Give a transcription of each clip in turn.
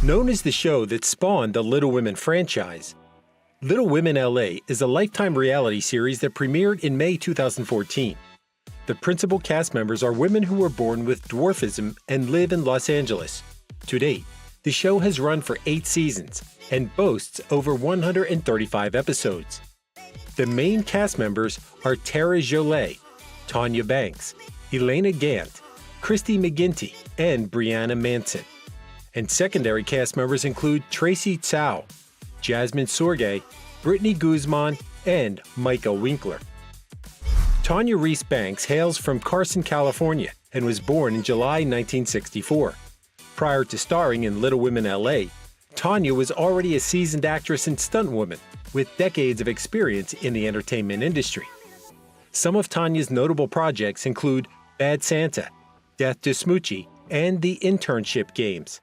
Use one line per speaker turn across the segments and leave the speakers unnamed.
Known as the show that spawned the Little Women franchise, Little Women LA is a lifetime reality series that premiered in May 2014. The principal cast members are women who were born with dwarfism and live in Los Angeles. To date, the show has run for 8 seasons and boasts over 135 episodes. The main cast members are Terra Jolé, Tonya Banks, Elena Gant, Christy McGinity, and Briana Manson. And secondary cast members include Traci Tsao, Jasmine Sorge, Brittany Guzman, and Micah Winkler. Tonya Reese Banks hails from Carson, California, and was born in July 1964. Prior to starring in Little Women LA, Tanya was already a seasoned actress and stuntwoman with decades of experience in the entertainment industry. Some of Tanya's notable projects include Bad Santa, Death to Smoochie, and The Internship Games.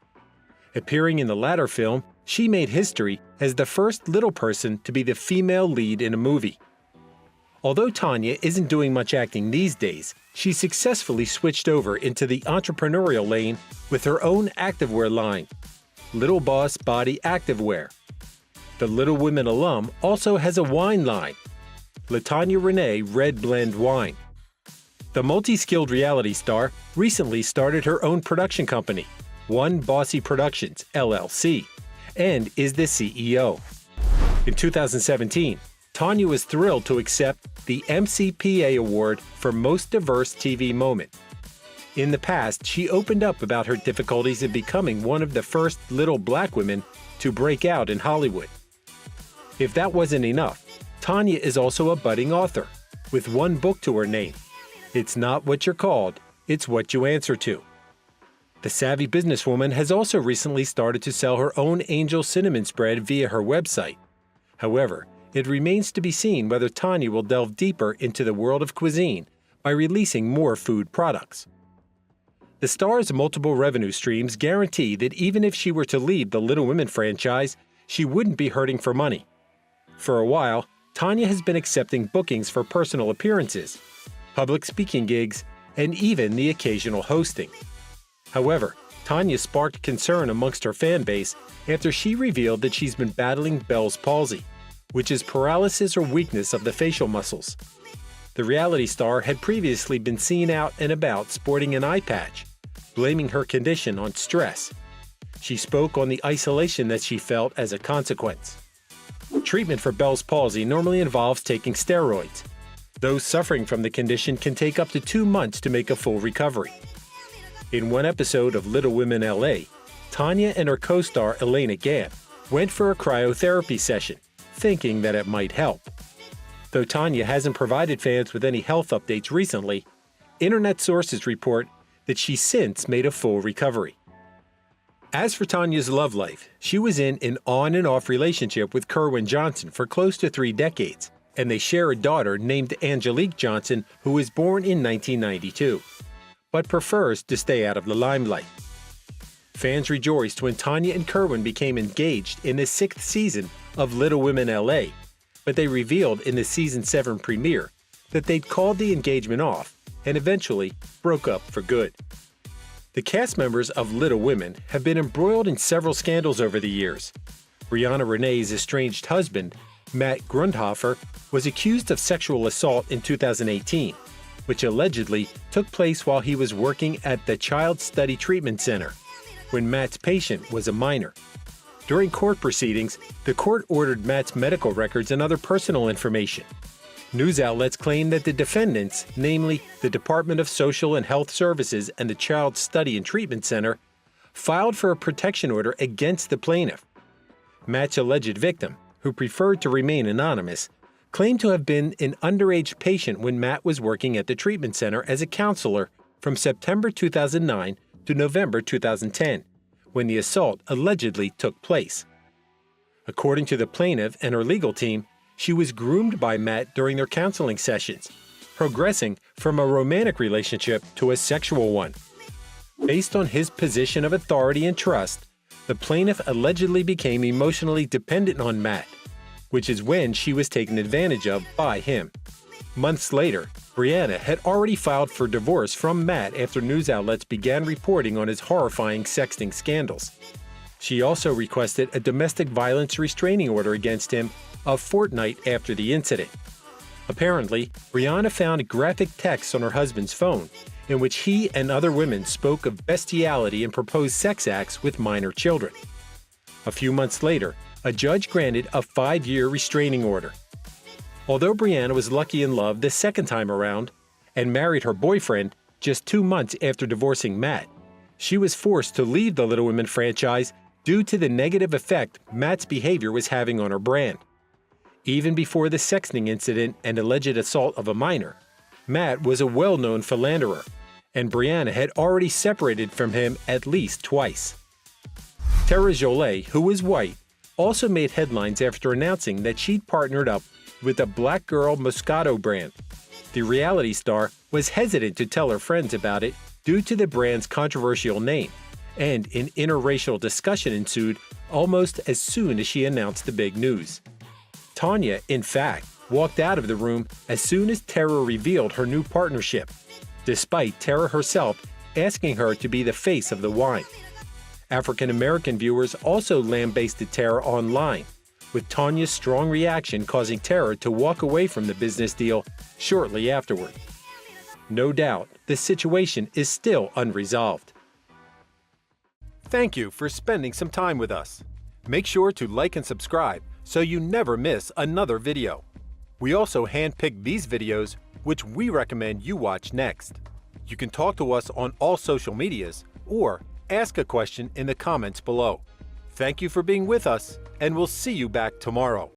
Appearing in the latter film, she made history as the first little person to be the female lead in a movie. Although Tanya isn't doing much acting these days, she successfully switched over into the entrepreneurial lane with her own activewear line, Little Boss Body Activewear. The Little Women alum also has a wine line, Tonya Renee Red Blend Wine. The multi-skilled reality star recently started her own production company, Bossy Productions, LLC, and is the CEO. In 2017, Tanya was thrilled to accept the MCPA Award for Most Diverse TV Moment. In the past, she opened up about her difficulties in becoming one of the first little black women to break out in Hollywood. If that wasn't enough, Tanya is also a budding author, with one book to her name. It's not what you're called, it's what you answer to. The savvy businesswoman has also recently started to sell her own angel cinnamon spread via her website. However, it remains to be seen whether Tanya will delve deeper into the world of cuisine by releasing more food products. The star's multiple revenue streams guarantee that even if she were to leave the Little Women franchise, she wouldn't be hurting for money. For a while, Tanya has been accepting bookings for personal appearances, public speaking gigs, and even the occasional hosting. However, Tanya sparked concern amongst her fan base after she revealed that she's been battling Bell's palsy, which is paralysis or weakness of the facial muscles. The reality star had previously been seen out and about sporting an eye patch, blaming her condition on stress. She spoke on the isolation that she felt as a consequence. Treatment for Bell's palsy normally involves taking steroids. Those suffering from the condition can take up to 2 months to make a full recovery. In one episode of Little Women LA, Tanya and her co-star Elena Gant went for a cryotherapy session, thinking that it might help. Though Tanya hasn't provided fans with any health updates recently, internet sources report that she's since made a full recovery. As for Tanya's love life, she was in an on and off relationship with Kerwin Johnson for close to 3 decades, and they share a daughter named Angelique Johnson who was born in 1992. But prefers to stay out of the limelight. Fans rejoiced when Tanya and Kerwin became engaged in the 6th season of Little Women LA, but they revealed in the season 7 premiere that they'd called the engagement off and eventually broke up for good. The cast members of Little Women have been embroiled in several scandals over the years. Briana Renee's estranged husband, Matt Grundhofer, was accused of sexual assault in 2018. Which allegedly took place while he was working at the Child Study Treatment Center, when Matt's patient was a minor. During court proceedings, the court ordered Matt's medical records and other personal information. News outlets claim that the defendants, namely the Department of Social and Health Services and the Child Study and Treatment Center, filed for a protection order against the plaintiff. Matt's alleged victim, who preferred to remain anonymous, claimed to have been an underage patient when Matt was working at the treatment center as a counselor from September 2009 to November 2010, when the assault allegedly took place. According to the plaintiff and her legal team, she was groomed by Matt during their counseling sessions, progressing from a romantic relationship to a sexual one. Based on his position of authority and trust, the plaintiff allegedly became emotionally dependent on Matt, which is when she was taken advantage of by him. Months later, Briana had already filed for divorce from Matt after news outlets began reporting on his horrifying sexting scandals. She also requested a domestic violence restraining order against him a fortnight after the incident. Apparently, Briana found graphic texts on her husband's phone in which he and other women spoke of bestiality and proposed sex acts with minor children. A few months later, a judge granted a 5-year restraining order. Although Briana was lucky in love the second time around and married her boyfriend just 2 months after divorcing Matt, she was forced to leave the Little Women franchise due to the negative effect Matt's behavior was having on her brand. Even before the sexting incident and alleged assault of a minor, Matt was a well-known philanderer, and Briana had already separated from him at least twice. Terra Jolé, who was white, also made headlines after announcing that she'd partnered up with the black girl Moscato brand. The reality star was hesitant to tell her friends about it due to the brand's controversial name, and an interracial discussion ensued almost as soon as she announced the big news. Tanya, in fact, walked out of the room as soon as Terra revealed her new partnership, despite Terra herself asking her to be the face of the wine. African American viewers also lambasted Terra online, with Tanya's strong reaction causing Terra to walk away from the business deal shortly afterward. No doubt, the situation is still unresolved. Thank you for spending some time with us. Make sure to like and subscribe so you never miss another video. We also handpick these videos which we recommend you watch next. You can talk to us on all social medias or ask a question in the comments below. Thank you for being with us, and we'll see you back tomorrow.